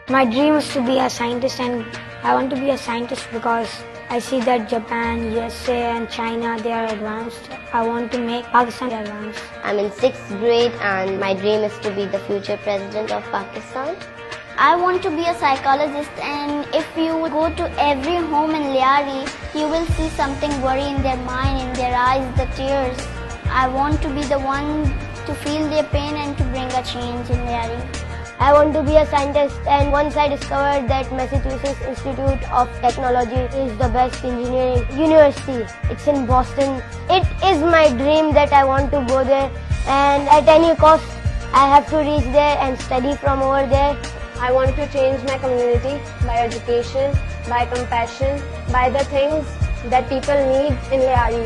My dream is to be a scientist, and I want to be a scientist because I see that Japan, USA and China, they are advanced. I want to make Pakistan advanced. I'm in 6th grade and my dream is to be the future president of Pakistan. I want to be a psychologist, and if you go to every home in Lyari, you will see something worry in their mind, in their eyes, the tears. I want to be the one to feel their pain and to bring a change in Lyari. I want to be a scientist, and once I discovered that Massachusetts Institute of Technology is the best engineering university, it's in Boston. It is my dream that I want to go there, and at any cost I have to reach there and study from over there. I want to change my community by education, by compassion, by the things that people need in Lyari.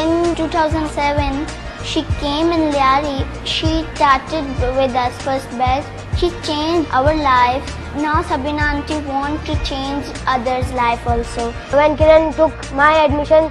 In 2007, she came in Lyari. She started with us first batch. She changed our life. Now Sabina auntie want to change others' life also. When Kiran took my admission,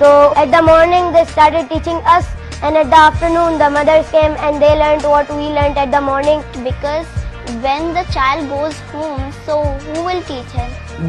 So at the morning they started teaching us, and at the afternoon the mothers came and they learned what we learned at the morning. Because when the child goes home, so who will teach him?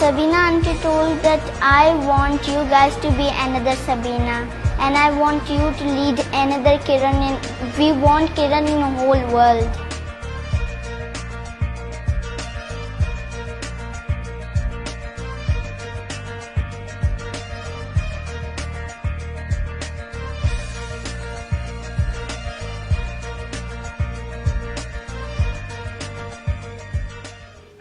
Sabina auntie told that I want you guys to be another Sabina, and I want you to lead another Kiran. We want Kiran in the whole world.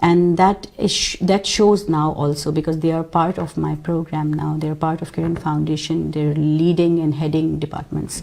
And that shows now also, because they are part of my program now. They are part of Kiran Foundation. They're leading and heading departments.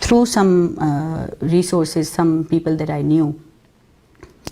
through some resources, some people that I knew,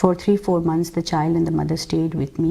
for 3-4 months the child and the mother stayed with me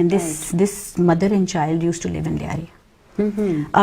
And this mother and child used to live in Lyari.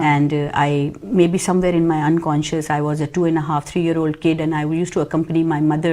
And maybe somewhere in my unconscious, I was a 2.5-3-year-old kid, and I used to accompany my mother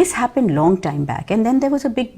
This happened long time back, and then there was a big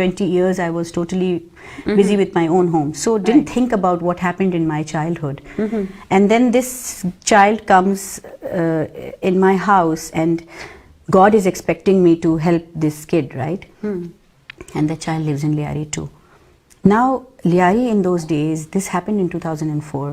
20 years I was totally busy with my own home, so didn't think about what happened in my childhood. And then this child comes in my house, and God is expecting me to help this kid, right? And the child lives in Lyari too. Now, Lyari in those days, this happened in 2004.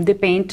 they paint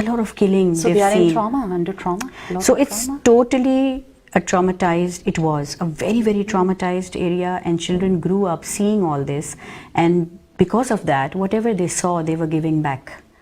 a lot of killing. So they are in trauma, under trauma. So it's totally a traumatized. It was a very very traumatized area, and children grew up seeing all this, and because of that, whatever they saw, they were giving back.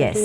yes,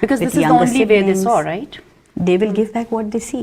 Because this is the only way they saw, right? They will give back what they see.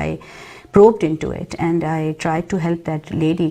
I probed into it and I tried to help that lady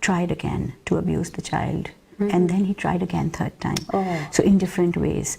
tried again to abuse the child. and then he tried again third time. So in different ways,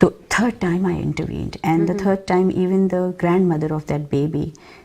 So third time I intervened, and the third time even the grandmother of that baby,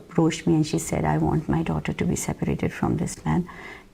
approached me and she said, I want my daughter to be separated from this man,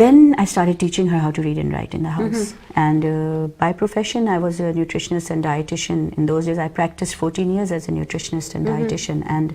Then I started teaching her how to read and write in the house. And by profession, I was a nutritionist and dietitian. In those days, I practiced 14 years as a nutritionist and dietitian. And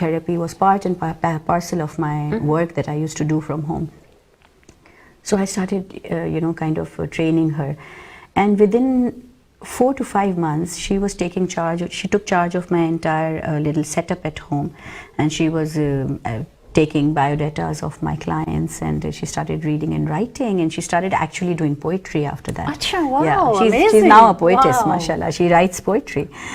therapy was part and parcel of my work that I used to do from home. So I started, kind of training her. And within 4 to 5 months, she was taking charge. She took charge of my entire little setup at home, and she was taking biodatas of my clients, and she started reading and writing, and she started actually doing poetry after that. Achha, wow, yeah, she's amazing. now a poetess, Wow. mashallah. She writes poetry.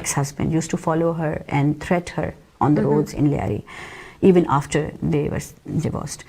ex husband used to follow her and threat her on the roads in Lyari, even after they were divorced.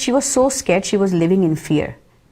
she was so scared, she was living in fear.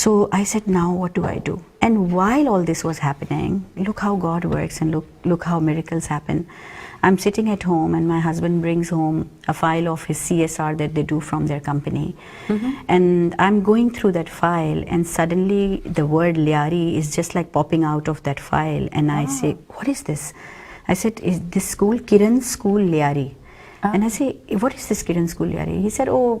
So I said, now what do I do? And while all this was happening, look how God works and look how miracles happen. I'm sitting at home and my husband brings home a file of his CSR that they do from their company. And I'm going through that file and suddenly the word Lyari is just like popping out of that file. And I say, what is this? I said, is this school Kiran School Lyari? And I say, what is this Kiran School Lyari? He said, oh,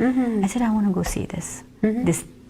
I said, I want to go see this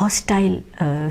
hostile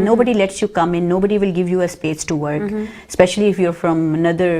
Nobody lets you come in, nobody will give you a space to work, especially if you're from another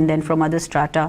and then from other strata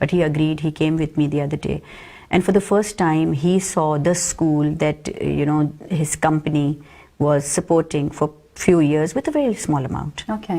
But he agreed. He came with me the other day. And for the first time, he saw the school that, his company was supporting for few years with a very small amount. Okay.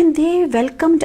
And they welcomed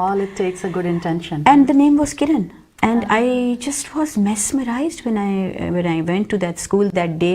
All it takes a good intention. And the name was Kiran. And I just was mesmerized when I went to that school that day.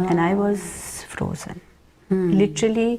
And I was frozen. Literally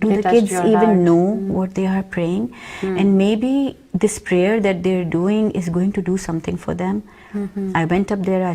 do the kids even know what they are praying, and maybe this prayer that they're doing is going to do something for them. I went up there, I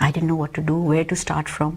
I didn't know what to do, where to start from,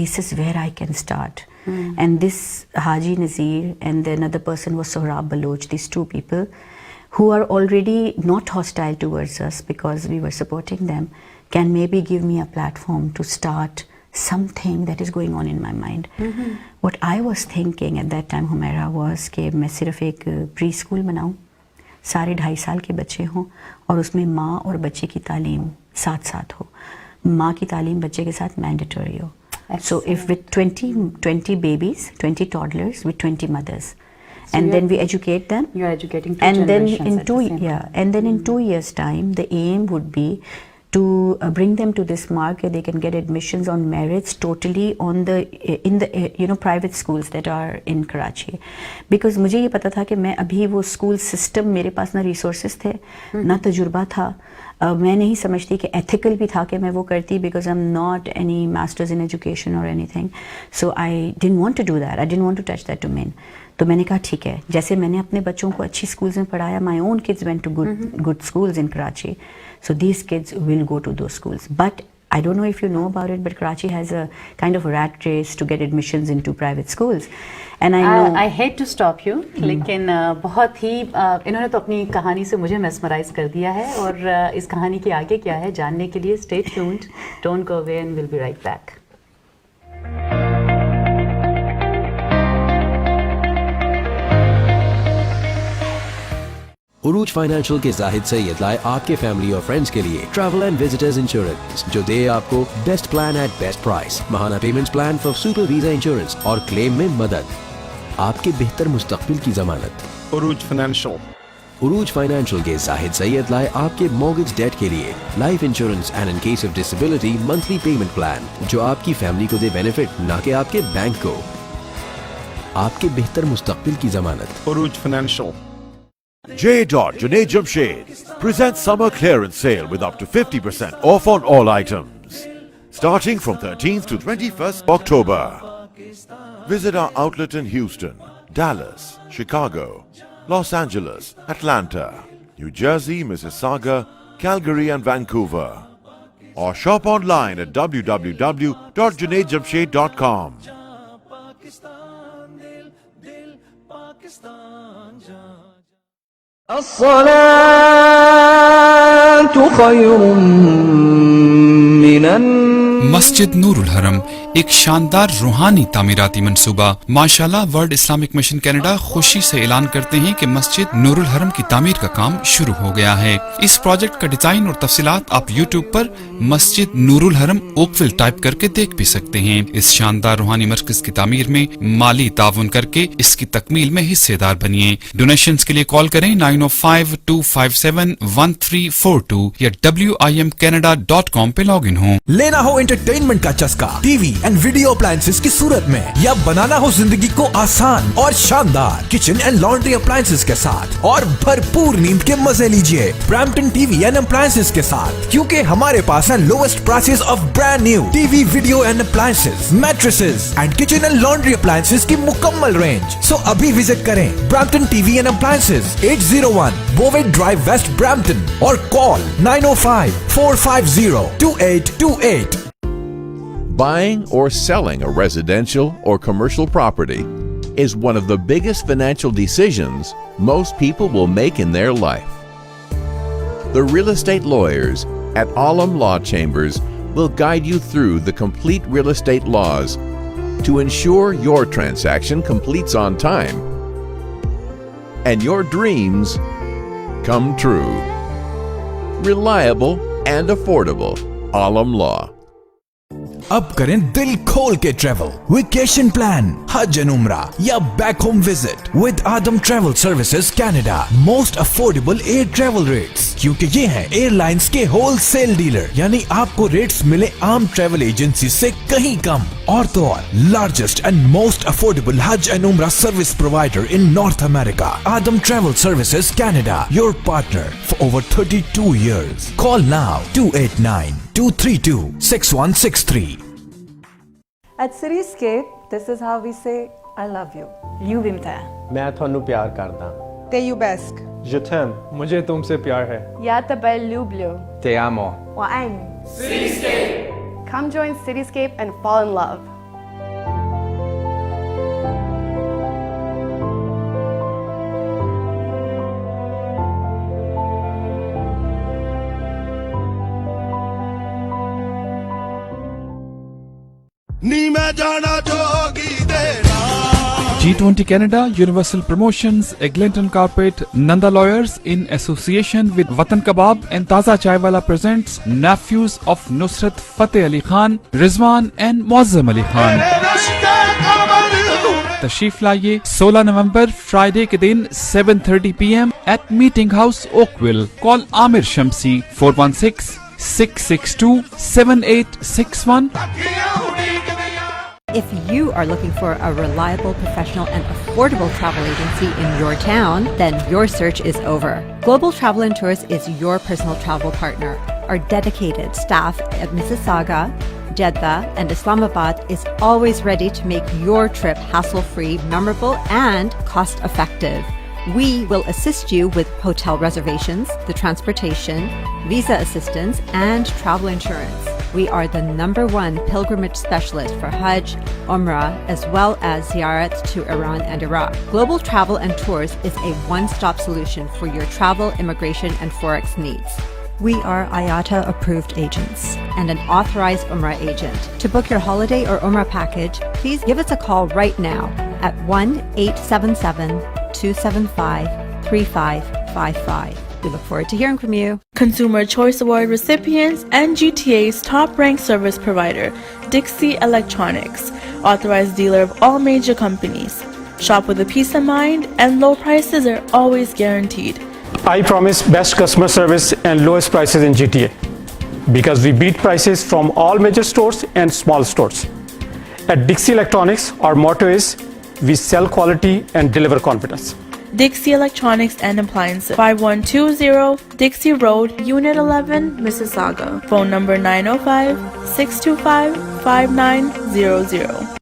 this is where I can start. And this Haji Nazir and the another person was Sohrab Baloch, these 2 people who are already not hostile towards us because we were supporting them, can maybe give me a platform to start something that is going on in my mind. What I was thinking at that time, Humaira, was کہ میں صرف ایک pre school بناؤں, سارے 2.5 سال کے بچے ہوں اور اس میں ماں اور بچے کی تعلیم ساتھ ساتھ ہو. ماں کی تعلیم بچے کے ساتھ mandatory who. So if with 20 babies, 20 toddlers with 20 mothers, so and then we educate them. You're educating two and then generations in 2 and then in 2 years time the aim would be to bring them to this mark where they can get admissions on merits totally on the in the private schools that are in Karachi, because مجھے یہ پتا تھا کہ میں ابھی وہ school system میرے پاس نہ ریسورسز تھے نہ تجربہ تھا. میں نہیں سمجھتی کہ ایتھیکل بھی تھا کہ میں وہ کرتی, because I am not any masters in education اور anything. So I don't want to do that, I don't want to touch that domain. تو میں نے کہا ٹھیک ہے, جیسے میں نے اپنے بچوں کو اچھی اسکولز میں پڑھایا, my own kids went to good schools in Karachi, so these kids will go to those schools. But I don't know if you know about it, but Karachi has a kind of a rat race to get admissions into private schools. And I know I hate to stop you, لیکن بہت ہی انہوں نے تو اپنی کہانی سے مجھے میسمرائز کر دیا ہے, اور اس کہانی کے آگے کیا ہے جاننے کے لیے stay tuned, don't go away and we'll be right back. عروج فائنینشیل کے زاہد سید لائے آپ کے فیملی اور فرینڈز کے لیے ٹریول اینڈ وزٹرز انشورنس, جو دے آپ کو best plan at best price, ماہانہ payments plan for super visa insurance اور کلیم میں مدد, آپ کے بہتر مستقبل کی ضمانت. عروج فائنینشیل. عروج فائنینشیل کے زاہد سید لائے آپ کے مورگیج ڈیٹ کے لیے life insurance and in case of disability monthly payment plan, جو آپ کی فیملی کو دے بینیفٹ نہ کہ آپ کے بینک کو, آپ کے بہتر مستقبل کی ضمانت. عروج financial. J. Junaid Jamshed presents summer clearance sale with up to 50% off on all items, starting from 13th to 21st October. Visit our outlet in Houston, Dallas, Chicago, Los Angeles, Atlanta, New Jersey, Mississauga, Calgary and Vancouver. Or shop online at www.junaidjamshed.com. الصلاة خير من مسجد نور الحرم ایک شاندار روحانی تعمیراتی منصوبہ. ماشاءاللہ world Islamic mission Canada خوشی سے اعلان کرتے ہیں کہ مسجد نور الحرم کی تعمیر کا کام شروع ہو گیا ہے. اس پروجیکٹ کا ڈیزائن اور تفصیلات آپ یوٹیوب پر مسجد نور الحرم اوکویل ٹائپ کر کے دیکھ بھی سکتے ہیں. اس شاندار روحانی مرکز کی تعمیر میں مالی تعاون کر کے اس کی تکمیل میں حصے دار بنیے. ڈونیشنز کے لیے کال کریں 9052571342 یا WIMCanada.com پہ لاگ ان ہوں. لینا ہو انٹرٹینمنٹ کا چسکا TV and video appliances کی صورت میں, یا بنانا ہو زندگی کو آسان اور شاندار کچن اینڈ لانڈری اپلائنسز کے ساتھ, اور بھرپور نیند کے مزے لیجئے Brampton TV and appliances کے ساتھ, کیونکہ ہمارے پاس ہیں lowest prices of brand new TV video and appliances, mattresses and kitchen and laundry appliances کی مکمل رینج. سو ابھی وزٹ کریں Brampton TV and appliances 801 Bovaird drive west Brampton, اور call 905-450-2828. Buying or selling a residential or commercial property is one of the biggest financial decisions most people will make in their life. The real estate lawyers at Alam Law Chambers will guide you through the complete real estate laws to ensure your transaction completes on time and your dreams come true. Reliable and affordable. Alam Law. اب کریں دل کھول کے travel, vacation plan, Hajj and Umrah یا back home visit with Adam travel services Canada. Most affordable air travel rates, کیونکہ یہ ہیں airlines کے ہول سیل ڈیلر, یعنی آپ کو ریٹس ملے عام ٹریول ایجنسی سے کہیں کم. اور تو اور largest and most affordable Hajj and عمرہ service provider in north America. Adam travel services Canada, your partner for over 32 years. Call now 289-232-6163. At Cityscape, this is how we say I love you. Ljubim te. میں تھانو پیار کردا. Te iubesc. Je t'aime. مجھے تم سے پیار ہے. Ja tebe lublю. Te amo. Oain. Cityscape. Come join Cityscape and fall in love. G20 Canada, Universal Promotions, Eglinton Carpet, Nanda Lawyers in association with Watan Kebab and Taza Chaiwala presents Nephews of Nusrat Fateh Ali Khan, Rizwan and Muazzam Ali Khan. تشریف لائیے 16 نومبر Friday کے دن 7:30 PM at Meeting House Oakville. Call Amir Shamsi 416-662-7861. If you are looking for a reliable, professional and affordable travel agency in your town, then your search is over. Global Travel and Tours is your personal travel partner. Our dedicated staff at Mississauga, Jeddah and Islamabad is always ready to make your trip hassle-free, memorable and cost-effective. We will assist you with hotel reservations, the transportation, visa assistance and travel insurance. We are the #1 pilgrimage specialist for Hajj, Umrah, as well as ziyarats to Iran and Iraq. Global Travel and Tours is a one-stop solution for your travel, immigration and forex needs. We are IATA approved agents and an authorized Umrah agent. To book your holiday or Umrah package, please give us a call right now at 1-877-275-3555. We look forward to hearing from you. Consumer Choice Award recipients and GTA's top-ranked service provider, Dixie Electronics, authorized dealer of all major companies. Shop with a peace of mind and low prices are always guaranteed. I promise best customer service and lowest prices in GTA because we beat prices from all major stores and small stores. At Dixie Electronics, our motto is we sell quality and deliver confidence. Dixie Electronics and Appliances, 5120 Dixie Road, Unit 11, Mississauga. Phone number 905-625-5900.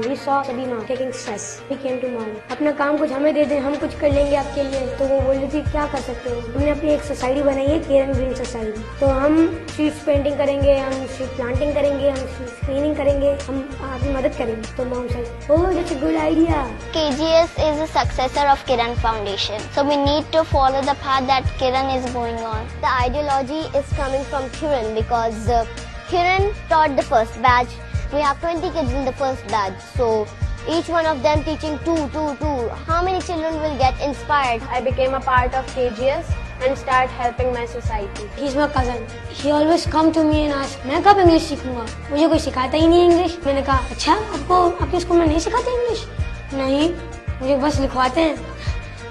We saw Sabina taking stress. We came to mom. اپنا کام کچھ ہمیں دے دیں, ہم کچھ کر لیں گے آپ کے لیے. تو وہ بول رہی تھی کیا کر سکتے ہو. ہم نے اپنی ایک سوسائٹی بنائی ہے, کیرن گرین سوسائٹی. تو ہم اسٹریٹ پینٹنگ کریں گے, ہم اسٹریٹ پلانٹنگ کریں گے, ہم اسٹریٹ کلیننگ کریں گے, ہم آپ کی مدد کریں گے. تو مام said, oh, that's a good idea. KGS is a successor of Kiran Foundation. So we need to follow the path that Kiran is going on. The ideology is coming from Kiran because Kiran taught the first batch. We have 20 kids in the first batch. So each one of them teaching two. How many children will get inspired? I became a part of KGS and start helping my society. He's my cousin. He always come to me and ask, میں کب English سیکھوں گا, مجھے کوئی سکھاتا ہی نہیں ہے English. میں نے کہا اچھا آپ کو آپ کے اسکول میں نہیں سکھاتے انگلش؟ نہیں, مجھے بس لکھواتے ہیں.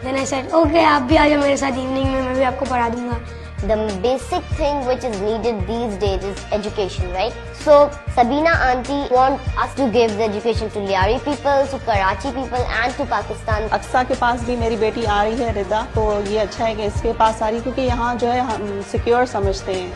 Then I said, okay, آپ بھی آ جاؤ میرے ساتھ ایوننگ میں بھی آپ کو پڑھا دوں گا. The basic thing which is needed these days is education, right? So Sabina auntie want us to give the education to Liari people, to Karachi people and to Pakistan. Aqsa کے پاس بھی میری بیٹی آ رہی ہے ردا, تو یہ اچھا ہے کہ اس کے پاس آ رہی, کیونکہ یہاں جو ہے ہم سیکیور سمجھتے ہیں.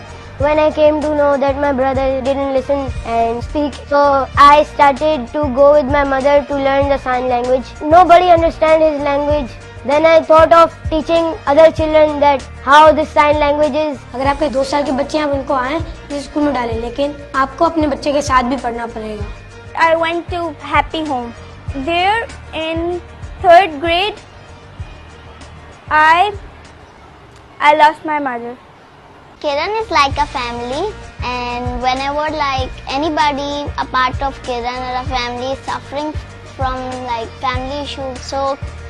When I came to know that my brother didn't listen and speak, so I started to go with my mother to learn the sign language. Nobody understands his language. Then I thought of teaching other children that how this sign language is. اگر آپ کے 2 سال کے بچے ہیں آپ ان کو آئیں اس اسکول میں ڈالیں, لیکن آپ کو اپنے بچے کے ساتھ بھی پڑھنا پڑے گا. I went to Happy Home. There in 3rd grade, I lost my mother. Kiran is like a family, and whenever like anybody a part of Kiran or a family is suffering from like family issues, so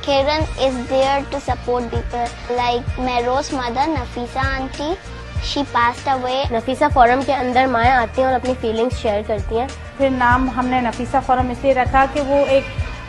Kiran is there to support people. Like Mero's mother, Nafisa auntie, she passed away. Nafisa forum کے اندر مائیں آتی ہیں اور اپنی feelings share کرتی ہیں. پھر نام ہم نے نفیسہ فورم اس لیے رکھا کہ وہ ایک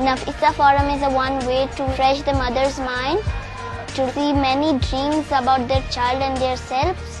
Nafisa Forum is a one way to refresh the mother's mind, to see many dreams about their child and their selves.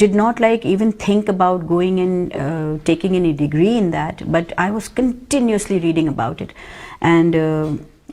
Did not even think about going and taking any degree in that, but I was continuously reading about it. And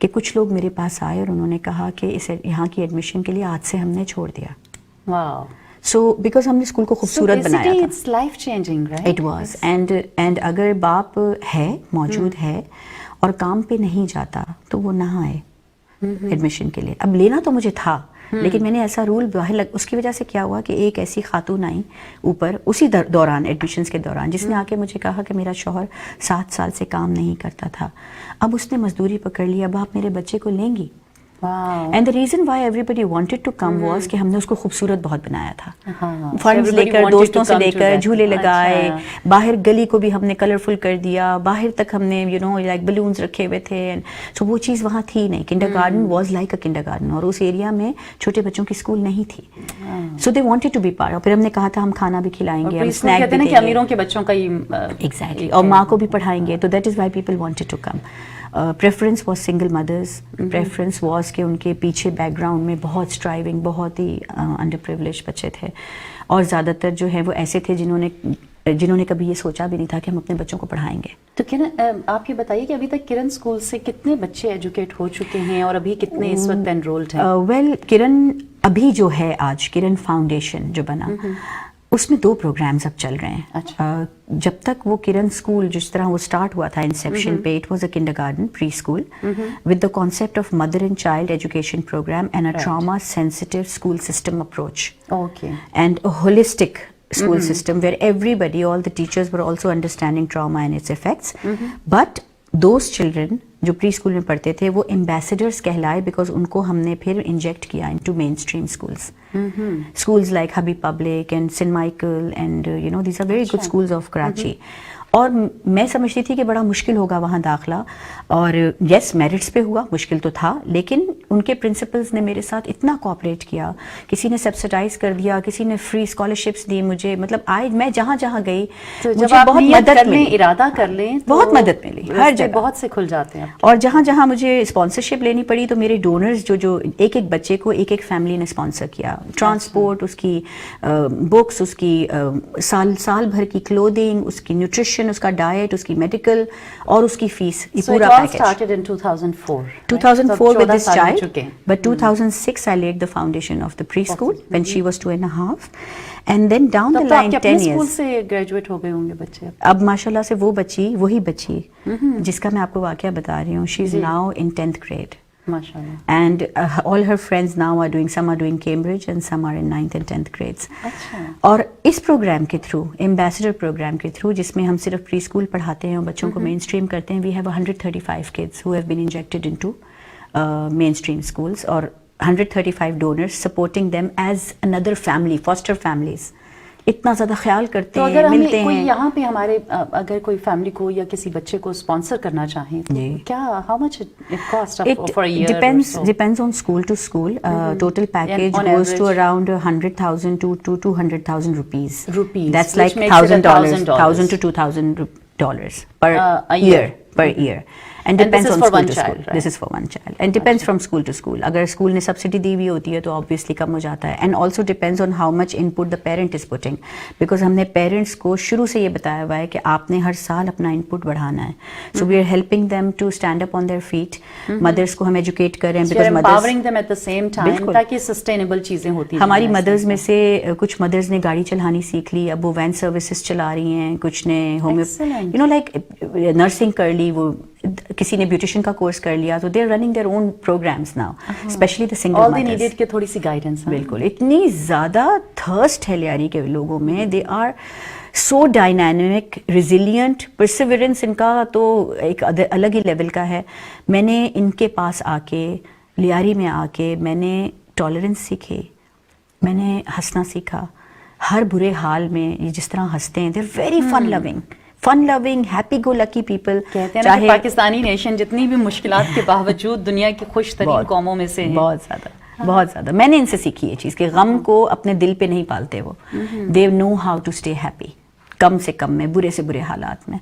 کہ کچھ لوگ میرے پاس آئے اور انہوں نے کہا کہ اس یہاں کی ایڈمیشن کے لیے آج سے ہم نے چھوڑ دیا. واو. سو بیکاز ہم نے اسکول کو خوبصورت بنایا تھا. It's life changing right. It was. And اگر باپ ہے موجود ہے اور کام پہ نہیں جاتا تو وہ نہ آئے ایڈمیشن کے لیے. اب لینا تو مجھے تھا لیکن میں نے ایسا رول باہر اس کی وجہ سے کیا ہوا کہ ایک ایسی خاتون آئی اوپر اسی دوران ایڈمیشنز کے دوران جس نے آ کے مجھے کہا کہ میرا شوہر 7 سال سے کام نہیں کرتا تھا, اب اس نے مزدوری پکڑ لی, اب آپ میرے بچے کو لیں گی. And the reason why everybody wanted to come was کہ ہم نے اس کو خوبصورت بہت بنایا تھا. فنڈز لے کر, دوستوں سے لے کر, جھولے لگائے, باہر گلی کو بھی ہم نے کلرفل کر دیا, باہر تک ہم نے لائک بلونز رکھے ہوئے تھے. سو وہ چیز وہاں تھی نہیں. Kinder garden was like a kinder garden, اور اس ایریا میں چھوٹے بچوں کی اسکول نہیں تھی. So they wanted to be part. پھر ہم نے کہا تھا ہم کھانا بھی کھلائیں گے, ہم اسنیک بھی دیں گے, امیروں کے بچوں کا ایگزیکٹلی, اور ماں کو بھی پڑھائیں گے. تو that is why people wanted to come. Preference was single mothers. Preference was کہ ان کے پیچھے بیک گراؤنڈ میں بہت اسٹرائیونگ, بہت ہی انڈر پریولیج بچے تھے, اور زیادہ تر جو ہے وہ ایسے تھے جنہوں نے کبھی یہ سوچا بھی نہیں تھا کہ ہم اپنے بچوں کو پڑھائیں گے. تو کرن, آپ یہ بتائیے کہ ابھی تک کرن اسکول سے کتنے بچے ایجوکیٹ ہو چکے ہیں اور ابھی کتنے اس وقت انرولڈ ہیں؟ ویل کرن ابھی جو ہے آج کرن فاؤنڈیشن جو بنا اس میں 2 پروگرامز اب چل رہے ہیں. جب تک وہ کرن اسکول جس طرح وہ اسٹارٹ ہوا تھا انسیپشن پہ, it was a kindergarten pre school with the concept of mother and child education program and a trauma sensitive school system approach and a holistic school system where everybody, all the teachers were also understanding trauma and its effects. But those children جو pre school میں پڑھتے تھے وہ ایمبیسڈرس کہلائے because ان کو ہم نے پھر انجیکٹ کیا into main stream schools. Schools like Habib public and saint Michael and these are very good schools of Karachi. اور میں سمجھتی تھی کہ بڑا مشکل ہوگا وہاں داخلہ, اور یس میرٹس پہ ہوا, مشکل تو تھا, لیکن ان کے پرنسپلز نے میرے ساتھ اتنا کوآپریٹ کیا, کسی نے سبسڈائز کر دیا, کسی نے فری اسکالرشپس دی مجھے. مطلب میں جہاں جہاں گئی مجھے بہت مدد ملی, ارادہ کر لیں بہت مدد ملی, ہر جگہ بہت سے کھل جاتے ہیں. اور جہاں جہاں مجھے اسپانسرشپ لینی پڑی تو میرے ڈونرز جو ایک بچے کو ایک فیملی نے اسپانسر کیا, ٹرانسپورٹ, اس کی بکس, اس کی سال بھر کی کلودنگ, اس کی نیوٹریشن, اس کا ڈائٹ, اس کی میڈیکل اور اس کی فیس, یہ پورا package. started in 2004 with this child, but 2006 I laid the foundation of the preschool when she was 2.5, and then down the line 10 years school سے گریجویٹ ہو گئے ہوں گے بچے. اب ماشاءاللہ سے وہ بچی, وہی بچی جس کا میں آپ کو واقعہ بتا رہی ہوں, she is now in 10th grade. And all her friends now are doing, some are doing Cambridge and some are in 9th and 10th grades. اور اس پروگرام کے تھرو, ایمبیسڈر پروگرام کے تھرو, جس میں ہم صرف پری اسکول پڑھاتے ہیں اور بچوں کو مین اسٹریم کرتے ہیں, we have 135 kids who have been injected into mainstream schools, اور 135 donors supporting them as another family, foster families. اتنا زیادہ خیال کرتے ہیں, ملتے ہیں. کوئی یہاں پہ ہمارے اگر کوئی فیملی کو یا کسی بچے کو اسپانسر کرنا چاہیں کیا, how much it cost for a year? Depends on school to school. Total package goes to around 100,000 to 200,000 rupees. That's like $1,000 to $2,000 per year. And depends on school to school. This is for one child. And depends from school to school. اگر school نے subsidy دی ہوئی ہوتی ہے تو obviously کم ہو جاتا ہے. And also depends on how much input the parent is putting. Because ہم نے پیرنٹس کو شروع سے یہ بتایا ہوا ہے کہ آپ نے ہر سال اپنا انپٹ بڑھانا ہے. So we are helping them to stand up on their feet. Mothers کو ہم ایجوکیٹ کر رہے ہیں. Because empowering them at the same time تاکہ sustainable چیزیں ہوتی ہیں. ہماری مدرز میں سے کچھ مدرز نے گاڑی چلانا سیکھ لی, اب وہ وین سروسز چلا رہی ہیں, کچھ نے لائک نرسنگ کر لی, وہ کسی نے بیوٹیشین کا کورس کر لیا, تو they are running their own programs now, especially the single mothers. All they needed کہ تھوڑی سی گائیڈنس. بالکل, اتنی زیادہ تھرسٹ ہے لیاری کے لوگوں میں, they are so dynamic, resilient, perseverance ان کا تو ایک الگ ہی لیول کا ہے. میں نے ان کے پاس آ کے, لیاری میں آ کے, میں نے ٹالرنس سیکھی, میں نے ہنسنا سیکھا. ہر برے حال میں یہ جس طرح ہنستے ہیں, they are very fun loving, happy go lucky people. کہتے ہیں کہ پاکستانی نیشن جتنی بھی مشکلات کے باوجود دنیا کی خوش ترین قوموں میں سے ہے. بہت زیادہ میں نے ان سے سیکھی یہ چیز کہ غم کو اپنے دل پہ نہیں پالتے وہ. they know how to stay happy, کم سے کم میں, برے سے برے حالات میں.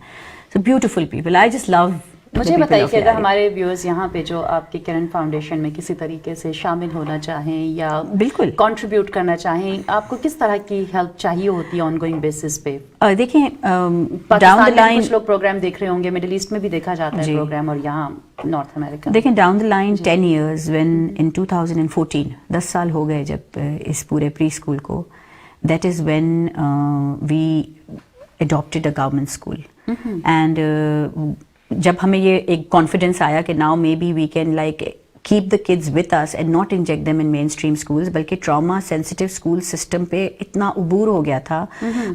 So beautiful people. I just love مجھے بتائیے کہ اگر ہمارے ویورز یہاں پہ جو آپ کی کرن فاؤنڈیشن میں کسی طریقے سے شامل ہونا چاہیں یا بالکل کنٹریبیوٹ کرنا چاہیں، آپ کو کس طرح کی ہیلپ چاہیے ہوتی ہے آن گوئنگ بیسس پہ؟ دیکھیں ڈاؤن دی لائن کچھ لوگ پروگرام دیکھ رہے ہوں گے، مڈل ایسٹ میں بھی دیکھا جاتا ہے پروگرام، اور یہاں نارتھ امریکہ. دیکھیں down the line 10 years when in 2014 10 سال ہو گئے جب اس پورے پری اسکول کو، that is when we adopted a government school. And جب ہمیں یہ ایک کانفیڈینس آیا کہ now maybe we can like keep the kids with us and not inject them in mainstream schools, بلکہ trauma sensitive school system پہ اتنا عبور ہو گیا تھا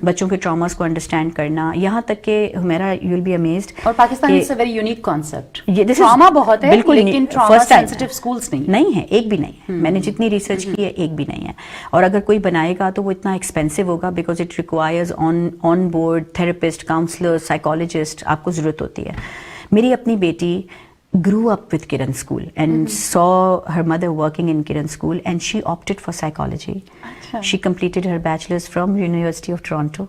بچوں کے ٹراماز کو انڈرسٹینڈ کرنا، یہاں تک کہ میرا یو ول بی امیزڈ. اور Pakistan is a very unique concept, trauma بہت ہے بالکل لیکن ٹراما سینسٹیو اسکولز نہیں ہے، ایک بھی نہیں ہے. میں نے جتنی ریسرچ کی ہے ایک بھی نہیں ہے، اور اگر کوئی بنائے گا تو وہ اتنا ایکسپینسو ہوگا because it requires on board therapist, counsellor, psychologist, آپ کو ضرورت ہوتی ہے. میری اپنی بیٹی grew up with Kiran School and saw her mother working in Kiran School, and she opted for psychology. She completed her bachelor's from University of Toronto,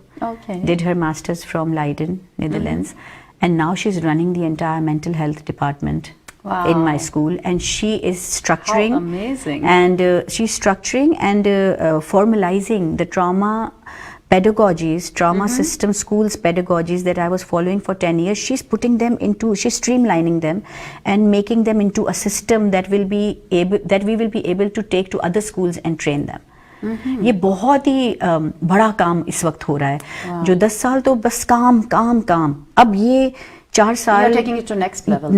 did her master's from Leiden, Netherlands, and now she's running the entire mental health department in my school, and she is structuring. How amazing. And she's structuring and formalizing the trauma pedagogies, trauma system schools pedagogies that I was following for 10 years. She's putting them into, she's streamlining them and making them into a system that we will be able to take to other schools and train them. یہ بہت ہی بڑا کام اس وقت ہو رہا ہے. جو 10 سال تو بس کام کام کام، اب یہ 4 سال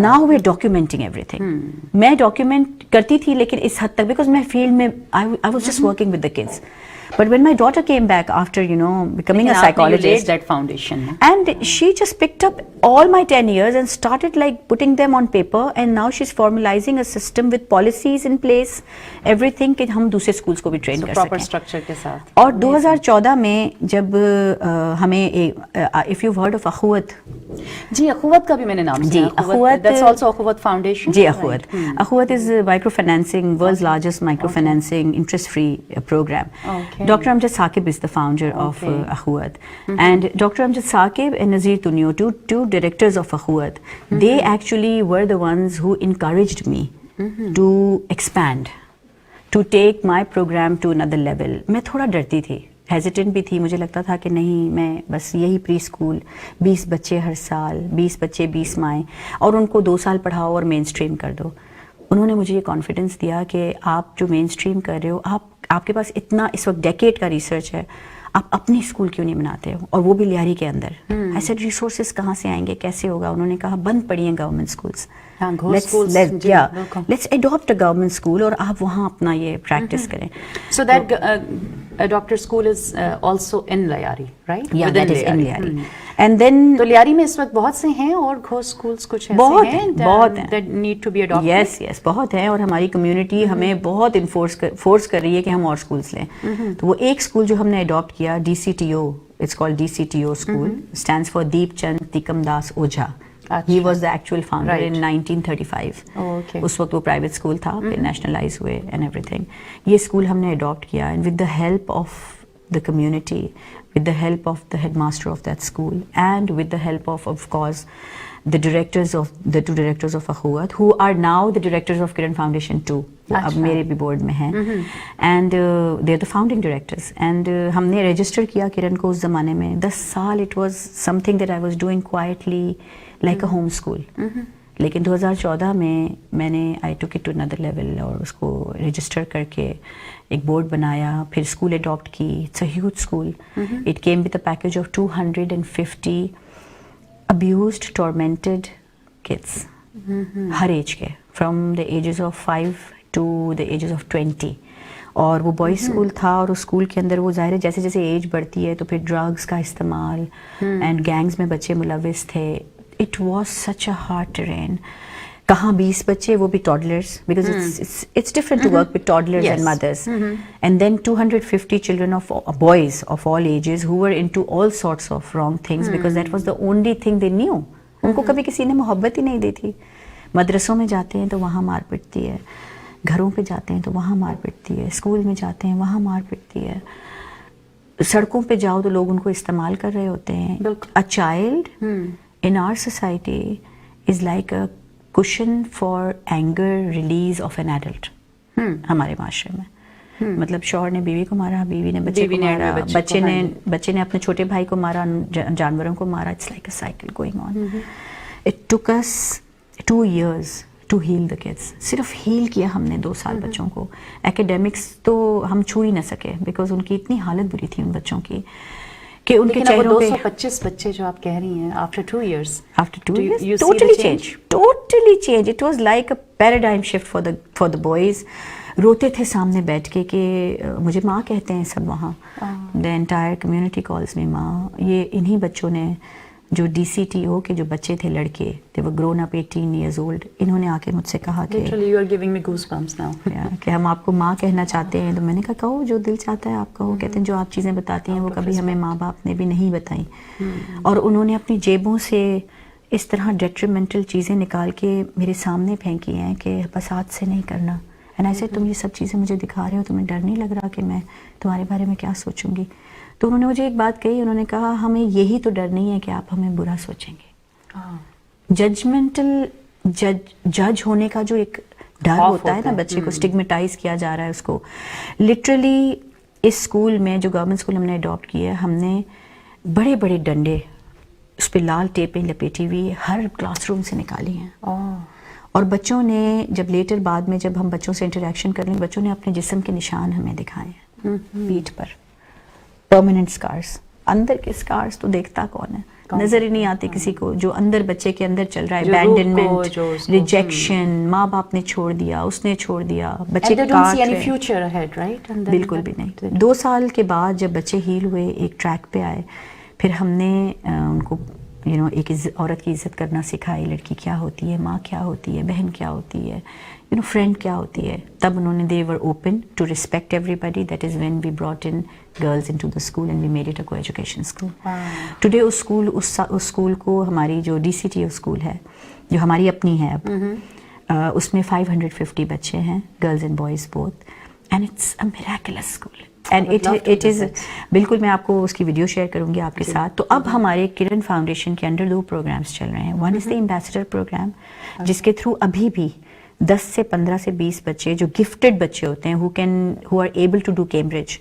now we're documenting everything. میں ڈاکیومنٹ کرتی تھی لیکن اس حد تک بیکاز میں فیلڈ میں I was just working with the kids. But when my daughter came back after, becoming a psychologist, you laid that foundation. And she just picked up all my 10 years and started like putting them on paper, and now she's formalizing a system with policies in place, everything کہ ہم دوسرے schools کو بھی train کر سکیں. Proper structure کے ساتھ. اور 2014 میں جب ہمیں if you've heard of اخوت. جی اخوت کا بھی میں نے نام سنا. اخوت that's also اخوت foundation. جی اخوت. اخوت is micro financing, world's largest micro financing interest free program. Dr. Amjad Saqib is the founder of Akhuwat. And Dr. Amjad Saqib and Nazir Tunio, two directors of Akhuwat, they actually were the ones who encouraged me to expand, to take my program to another level. میں تھوڑا ڈرتی تھی، hesitant بھی تھی، مجھے لگتا تھا کہ نہیں میں بس یہی پری اسکول 20 بچے ہر سال، 20 بچے 20 مائیں، اور ان کو 2 سال پڑھاؤ اور مین اسٹریم کر دو. انہوں نے مجھے یہ کانفیڈنس دیا کہ آپ جو مین اسٹریم کر رہے ہو، آپ کے پاس اتنا اس وقت ڈیکیڈ کا ریسرچ ہے، آپ اپنی اسکول کیوں نہیں بناتے ہو، اور وہ بھی لیاری کے اندر. ایسے ریسورسز کہاں سے آئیں گے، کیسے ہوگا؟ انہوں نے کہا بند پڑی ہیں government schools, let's adapt a government school اور آپ وہاں اپنا یہ پریکٹس کریں. So that doctor school is also in Lyari, right? یا that is in Lyari. And then تو لیاری میں اس وقت بہت سے ہیں اور گھوس اسکولس کچھ ایسے ہیں بہت ہیں that need to be adapted. Yes بہت ہیں، اور ہماری کمیونٹی ہمیں بہت فورس کر رہی ہے کہ ہم اور اسکولس لیں. تو وہ ایک اسکول جو ہم نے اڈاپٹ کیا DCTO, it's called DCTO school, stands for Deep Chand Tikam Das Ojha. He was the actual founder in 1935. اس وقت وہ پرائیویٹ اسکول تھا، پھر نیشنلائز ہوئے اینڈ ایوری تھنگ. یہ اسکول ہم نے اڈاپٹ کیا and with the help of the community, with the help of the headmaster of that school, and with the help of course the two directors of Akhuwat, who are now the directors of Kiran Foundation too. اب میرے بھی board میں ہیں and they are the founding directors. And ہم نے register کیا کرن کو اس زمانے میں 10 سال. It was some thing that I was doing quietly like a home school. لیکن 2014 میں نے آئی took it to another level اور اس کو رجسٹر کر کے ایک بورڈ بنایا، پھر اسکول اڈاپٹ کی. It's a huge school. It came with a package of 250 abused, tormented kids, ہر ایج کے، from the ages of 5 to the ages of 20. اور وہ بوائز اسکول تھا، اور اس اسکول کے اندر وہ ظاہر ہے جیسے جیسے ایج بڑھتی ہے تو پھر ڈرگس کا استعمال اینڈ گینگز میں بچے ملوث تھے. It was such a hard train. کہاں 20 بچے، وہ بھی toddlers, because it's different to work with toddlers and mothers. And then 250 children of boys of all ages who were into all sorts of wrong things because that was the only thing they knew. ان کو کبھی کسی نے محبت ہی نہیں دی تھی. مدرسوں میں جاتے ہیں تو وہاں مار پٹتی ہے، گھروں پہ جاتے ہیں تو وہاں مار پٹتی ہے، اسکول میں جاتے ہیں وہاں مار پٹتی ہے، سڑکوں پہ جاؤ تو لوگ ان کو استعمال کر رہے ہوتے ہیں. A child in our society is like a cushion for anger release of an adult. ہمارے معاشرے میں مطلب شوہر نے بیوی کو مارا, بیوی نے بچے کو مارا, بچے نے اپنے چھوٹے بھائی کو مارا, جانوروں کو مارا. It's like a cycle going on. It took us 2 years to heal the kids. صرف ہیل کیا ہم نے 2 سال بچوں کو. ایکیڈیمکس تو ہم چھو ہی نہ سکے بیکاز ان کی اتنی حالت بری تھی ان بچوں کی کہ ان کے چہروں پہ 225 بچے جو آپ کہہ رہی ہیں after 2 years totally change. It was like a paradigm shift for the boys. روتے تھے سامنے بیٹھ کے کہ مجھے ماں کہتے ہیں سب وہاں. the entire community calls me ماں. یہ انہی بچوں نے جو DCTO کے جو بچے تھے لڑکے, they were grown up 18 years old, انہوں نے آ کے مجھ سے کہا کہ literally you are giving me goosebumps now. کہ ہم آپ کو ماں کہنا چاہتے ہیں. تو میں نے کہا کہو جو دل چاہتا ہے آپ کہو. کہتے ہیں جو آپ چیزیں بتاتی ہیں وہ کبھی ہمیں ماں باپ نے بھی نہیں بتائیں. اور انہوں نے اپنی جیبوں سے اس طرح ڈیٹریمنٹل چیزیں نکال کے میرے سامنے پھینکی ہیں کہ بس ہاتھ سے نہیں کرنا. اینڈ ایسے تم یہ سب چیزیں مجھے دکھا رہے ہو, تمہیں ڈر نہیں لگ رہا کہ میں تمہارے بارے میں کیا سوچوں گی. تو انہوں نے مجھے ایک بات کہی, انہوں نے کہا ہمیں یہی تو ڈر نہیں ہے کہ آپ ہمیں برا سوچیں گے. ججمنٹل جج ہونے کا جو ایک ڈر ہوتا ہے نا بچے کو, اسٹگمیٹائز کیا جا رہا ہے اس کو. لٹرلی اس اسکول میں جو گورنمنٹ اسکول ہم نے اڈاپٹ کیا ہے, ہم نے بڑے بڑے ڈنڈے اس پہ لال ٹیپیں لپیٹی ہوئی ہر کلاس روم سے نکالی ہیں. اور بچوں نے جب لیٹر بعد میں جب ہم بچوں سے انٹریکشن کر لیں, بچوں نے اپنے جسم کے نشان ہمیں دکھائے ہیں پیٹھ پر, پرماننٹ سکارز. اندر کے سکارز تو دیکھتا کون ہے, نظر ہی نہیں آتے کسی کو. جو اندر بچے کے اندر چل رہا ہے, ابینڈنمنٹ, ریجیکشن, ماں باپ نے چھوڑ دیا, اس نے چھوڑ دیا, بچے بالکل بھی نہیں. 2 سال کے بعد جب بچے ہیل ہوئے, ایک ٹریک پہ آئے, پھر ہم نے ان کو ایک عورت کی عزت کرنا سکھائی. لڑکی کیا ہوتی ہے, ماں کیا ہوتی ہے, بہن کیا ہوتی ہے, فرینڈ کیا ہوتی ہے. تب انہوں نے they were open to respect everybody. That is when we brought in girls into the school and we made it a co-education school. Today اس اسکول کو ہماری جو DCTO اسکول ہے جو ہماری اپنی ہے اب, اس میں 550 بچے ہیں, girls and boys both, and it's a miraculous school. And it is بالکل, میں آپ کو اس کی ویڈیو شیئر کروں گی آپ کے ساتھ. تو اب ہمارے کرن فاؤنڈیشن کے انڈر 2 پروگرامس چل رہے ہیں. One is the ambassador program, جس کے تھرو ابھی بھی 10 سے 15 سے 20 بچے جو گفٹڈ بچے ہوتے ہیں who are able to do Cambridge,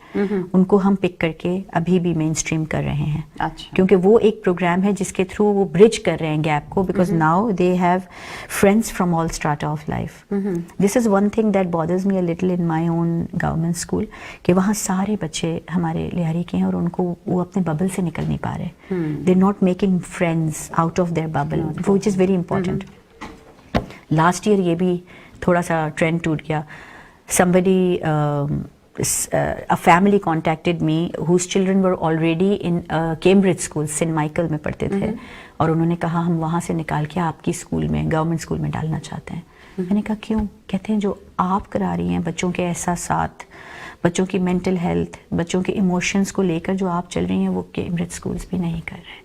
ان کو ہم پک کر کے ابھی بھی مین اسٹریم کر رہے ہیں. کیونکہ وہ ایک پروگرام ہے جس کے تھرو وہ برج کر رہے ہیں گیپ کو, because now they have friends from all strata of life. This is one thing that bothers me a little in my own government school, کہ وہاں سارے بچے ہمارے لیاری کے ہیں اور ان کو وہ اپنے ببل سے نکل نہیں پا رہے. They are not making friends out of their bubble, which is very important. Last year یہ بھی تھوڑا سا ٹرینڈ ٹوٹ گیا. somebody a family contacted me whose children were already in Cambridge school, St. Michael میں پڑھتے تھے, اور انہوں نے کہا ہم وہاں سے نکال کے آپ کی اسکول میں, گورنمنٹ اسکول میں ڈالنا چاہتے ہیں. میں نے کہا کیوں؟ کہتے ہیں جو آپ کرا رہی ہیں بچوں کے احساسات, بچوں کی مینٹل ہیلتھ, بچوں کے ایموشنس کو لے کر جو آپ چل رہی ہیں وہ کیمبرج اسکولس بھی نہیں کر رہے.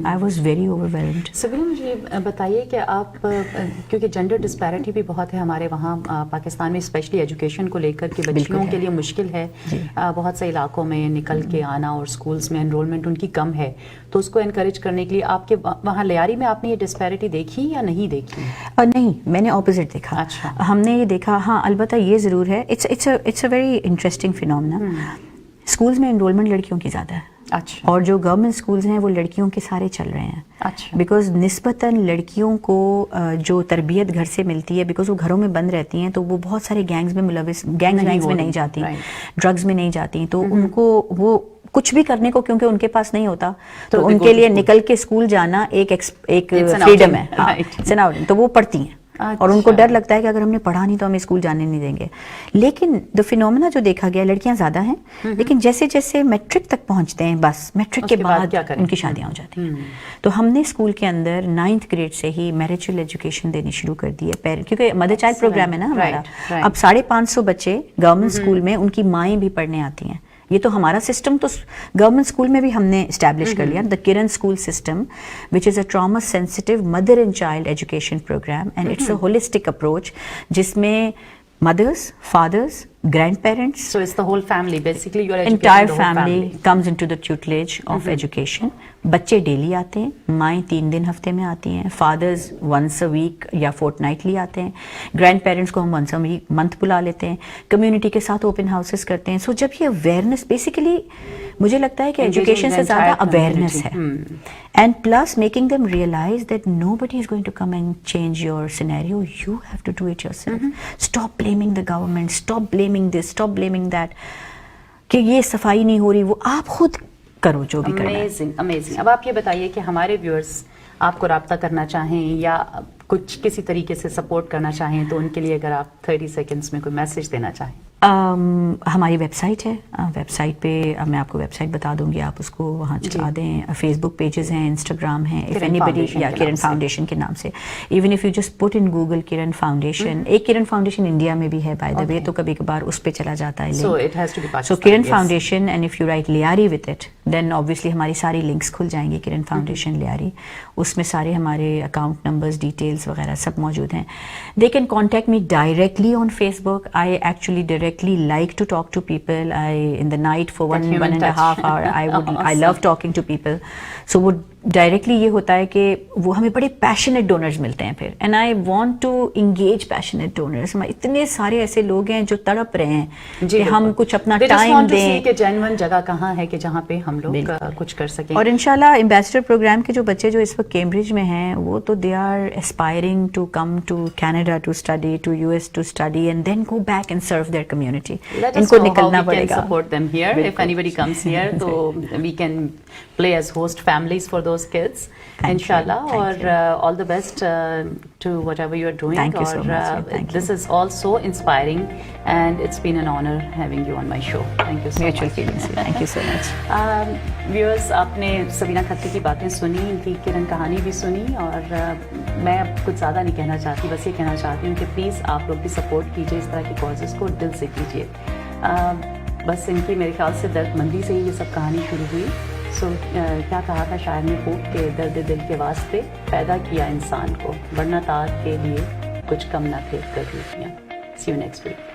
I was very overwhelmed. سبیلا مجھے بتائیے کہ آپ, کیونکہ جینڈر ڈسپیرٹی بھی بہت ہے ہمارے وہاں پاکستان میں, اسپیشلی ایجوکیشن کو لے کر کے بچیوں کے لیے مشکل ہے. بہت سے علاقوں میں نکل کے آنا اور اسکولس میں انرولمنٹ ان کی کم ہے, تو اس کو انکریج کرنے کے لیے آپ کے وہاں لیاری میں آپ نے یہ ڈسپیرٹی دیکھی یا نہیں دیکھی؟ نہیں, میں نے اپوزٹ دیکھا. ہم نے یہ دیکھا, ہاں البتہ یہ ضرور ہے, it's a very interesting phenomena. Schools میں انرولمنٹ لڑکیوں کی زیادہ ہے, اور جو گورنمنٹ اسکولز ہیں وہ لڑکیوں کے سارے چل رہے ہیں. بیکاز نسبتاً لڑکیوں کو جو تربیت گھر سے ملتی ہے, بیکاز وہ گھروں میں بند رہتی ہیں, تو وہ بہت سارے گینگز میں ملوث, گینگز میں نہیں جاتی, ڈرگز میں نہیں جاتی, تو ان کو وہ کچھ بھی کرنے کو کیونکہ ان کے پاس نہیں ہوتا, تو ان کے لیے نکل کے اسکول جانا ایک فریڈم ہے, تو وہ پڑھتی ہیں. اور ان کو ڈر لگتا ہے کہ اگر ہم نے پڑھا نہیں تو ہمیں اسکول جانے نہیں دیں گے. لیکن دا فینومینا جو دیکھا گیا, لڑکیاں زیادہ ہیں, لیکن جیسے جیسے میٹرک تک پہنچتے ہیں, بس میٹرک کے بعد ان کی شادیاں ہو جاتی ہیں. تو ہم نے اسکول کے اندر 9th گریڈ سے ہی میرچل ایجوکیشن دینی شروع کر دی ہے, کیونکہ مدر چائلڈ پروگرام ہے نا ہمارا. اب 550 بچے گورنمنٹ اسکول میں, ان کی مائیں بھی پڑھنے آتی ہیں. یہ تو ہمارا سسٹم تو گورنمنٹ اسکول میں بھی ہم نے اسٹیبلش کر لیا, the Kiran school system, which is a trauma sensitive mother and child education program, and it's a holistic approach, جس میں mothers, fathers, grandparents. So it's the whole family. Basically, you're educating entire the whole family comes into the tutelage of education. بچے daily آتے ہیں, مائیں 3 دن ہفتے میں آتی ہیں, فادرز once a week یا fortnightly آتے ہیں, گرینڈ پیرنٹس کو ہم once a month بلا لیتے ہیں, کمیونٹی کے ساتھ اوپن ہاؤسز کرتے ہیں. سو جب یہ اویئرنیس, بیسیکلی مجھے لگتا ہے کہ ایجوکیشن سے زیادہ اویئرنیس ہے, and plus making them realise that nobody is going to come and change your scenario, you have to do it yourself. Stop blaming the government, stop blaming this, stop blaming that, کہ یہ صفائی نہیں ہو رہی, وہ آپ خود کرو جو بھی کرنا ہے. امیزنگ. اب آپ یہ بتائیے کہ ہمارے ویورز آپ کو رابطہ کرنا چاہیں یا کچھ کسی طریقے سے سپورٹ کرنا چاہیں تو ان کے لیے اگر آپ 30 سیکنڈز میں کوئی میسج دینا چاہیں. ہماری ویب سائٹ ہے, ویب سائٹ پہ میں آپ کو ویب سائٹ بتا دوں گی, آپ اس کو وہاں چلا دیں. فیس بک پیجز ہیں, انسٹاگرام ہیں, اف اینی بڈی, یا کرن فاؤنڈیشن کے نام سے. Even if you just put in Google کرن فاؤنڈیشن, ایک کرن فاؤنڈیشن انڈیا میں بھی ہے بائی دا وے, تو کبھی کبھار اس پہ چلا جاتا ہے. So Kiran foundation, and if you write Lyari with it, then obviously ہماری ساری لنکس کھل جائیں گی. کرن فاؤنڈیشن لیاری, اس میں سارے ہمارے اکاؤنٹ نمبرز, ڈیٹیلز وغیرہ سب موجود ہیں. They can contact me directly on Facebook. I actually directly like to talk to people. In the night for one and a half hour, I love talking to people. So وہ directly یہ ہوتا ہے کہ وہ ہمیں بڑے passionate donors ملتے ہیں پھر, and I want to engage passionate donors. اتنے سارے ایسے لوگ ہیں جو تڑپ رہے ہیں کہ ہم کچھ اپنا ٹائم دیں, کہ جینوئن جگہ کہاں ہے کہ جہاں پہ ہم لوگ کچھ کر سکیں. اور انشاءاللہ ایمبیسڈر پروگرام کے جو بچے جو اس وقت کیمبرج میں ہیں, وہ تو they are aspiring to come to Canada to study, to US to study, and then go back and serve their community. ان کو نکلنا پڑے گا. Support them here. If anybody comes here, so we can play as host families for those kids. Inshallah. Or all the best to whatever you are doing. Thank you so much. This is all so inspiring, and it's been an honor having you on my show. Thank you so much. Mutual feelings. Thank you so much. Viewers, آپ نے سبینہ کھتری کی باتیں سنی, ان کی کرن کہانی بھی سنی, اور میں کچھ زیادہ نہیں کہنا چاہتی, بس یہ کہنا چاہتی ہوں کہ پلیز آپ لوگ بھی سپورٹ کیجیے اس طرح کی کازز کو, دل سے کیجیے. بس ان کی میرے خیال سے درد مندی سے ہی یہ سب کہانی شروع ہوئی. سو کیا کہا تھا شاعر نے خوب کہ درد دل کے واسطے پیدا کیا انسان کو, ورنہ تار کے لیے کچھ کم نہ تھے کبھی. See you next week.